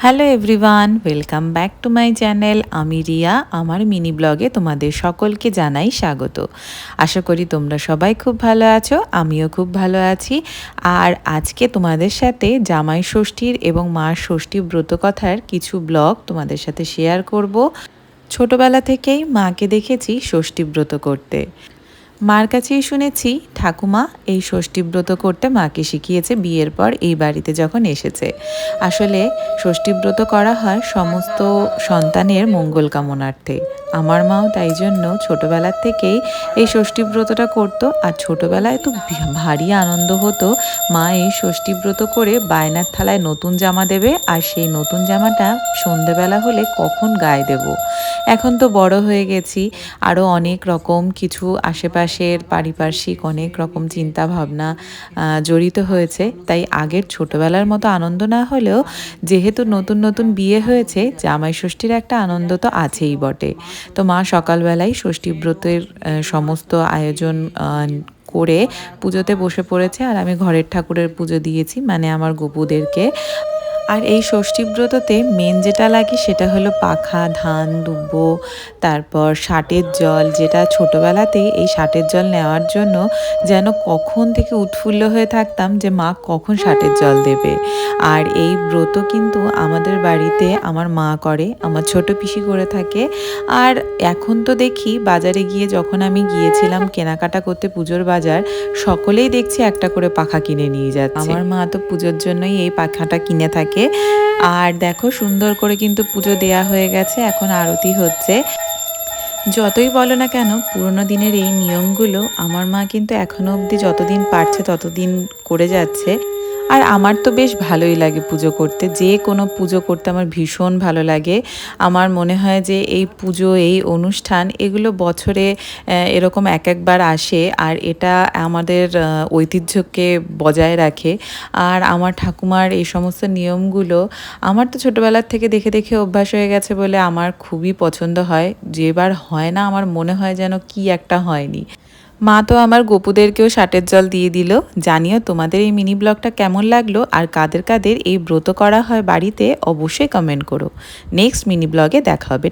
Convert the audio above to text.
Hello everyone, welcome back to my channel. আমি রিয়া। আমার mini ব্লগে তোমাদের সকলকে জানাই স্বাগত। আশা করি তোমরা সবাই খুব ভালো আছো, আমিও খুব ভালো আছি। আর আজকে তোমাদের সাথে জামাই ষষ্ঠীর এবং মার ষষ্ঠী ব্রতকথার কিছু ব্লগ তোমাদের সাথে শেয়ার করব। ছোটবেলা থেকেই মাকে দেখেছি ষষ্ঠী ব্রত করতে। মার কাছেই শুনেছি ঠাকুমা এই ষষ্ঠীব্রত করতে মাকে শিখিয়েছে বিয়ের পর এই বাড়িতে যখন এসেছে। আসলে ষষ্ঠীব্রত করা হয় সমস্ত সন্তানের মঙ্গল কামনার্থে। আমার মাও তাই জন্য ছোটোবেলার থেকেই এই ষষ্ঠীব্রতটা করতো। আর ছোটোবেলায় তো ভারী আনন্দ হতো। মা এই ষষ্ঠীব্রত করে বায়নার থালায় নতুন জামা দেবে, আর সেই নতুন জামাটা সন্ধেবেলা হলে কখন গায়ে দেব। এখন তো বড় হয়ে গেছি, আরও অনেক রকম কিছু আশেপাশের পারিপার্শ্বিক অনেক রকম চিন্তা ভাবনা জড়িত হয়েছে। তাই আগের ছোটোবেলার মতো আনন্দ না হলেও যেহেতু নতুন নতুন বিয়ে হয়েছে, জামাই ষষ্ঠীর একটা আনন্দ তো আছেই বটে। তো মা সকালবেলায় ষষ্ঠী ব্রতের সমস্ত আয়োজন করে পুজোতে বসে পড়েছে, আর আমি ঘরের ঠাকুরের পুজো দিয়েছি, মানে আমার গপুদেরকে। আর এই ষষ্ঠীব্রততে মেন যেটা লাগে সেটা হলো পাখা, ধান, দুব্ব, তারপর ষাটের জল, যেটা ছোটোবেলাতে এই ষাটের জল নেওয়ার জন্য যেন কখন থেকে উৎফুল্ল হয়ে থাকতাম যে মা কখন ষাটের জল দেবে। আর এই ব্রত কিন্তু আমাদের বাড়িতে আমার মা করে, আমার ছোট পিসি করে থাকে। আর এখন তো দেখি বাজারে গিয়ে, যখন আমি গিয়েছিলাম কেনাকাটা করতে পুজোর বাজার, সকলেই দেখছি একটা করে পাখা কিনে নিয়ে যাচ্ছে। আমার মা তো পুজোর জন্যই এই পাখাটা কিনে থাকে। আর দেখো সুন্দর করে কিন্তু পুজো দেয়া হয়ে গেছে, এখন আরতি হচ্ছে। যতই বলো না কেন, পুরোনো দিনের এই নিয়মগুলো আমার মা কিন্তু এখনো অবধি যতদিন পারছে ততদিন করে যাচ্ছে। আর আমার তো বেশ ভালোই লাগে পুজো করতে। যে কোনো পুজো করতে আমার ভীষণ ভালো লাগে। আমার মনে হয় যে এই পুজো, এই অনুষ্ঠান, এগুলো বছরে এরকম এক একবার আসে, আর এটা আমাদের ঐতিহ্যকে বজায় রাখে। আর আমার ঠাকুমার এই সমস্ত নিয়মগুলো আমার তো ছোটোবেলার থেকে দেখে দেখে অভ্যাস হয়ে গেছে বলে আমার খুবই পছন্দ হয়। যেবার হয় না আমার মনে হয় যেন কি একটা হয়নি। মা তো আমার গপুদেরকেও ষাটের জল দিয়ে দিল। জানিও তোমাদের এই মিনি ব্লগটা কেমন লাগলো, আর কাদের কাদের এই ব্রত করা হয় বাড়িতে, অবশ্যই কমেন্ট করো। নেক্সট মিনি ব্লগে দেখা হবে।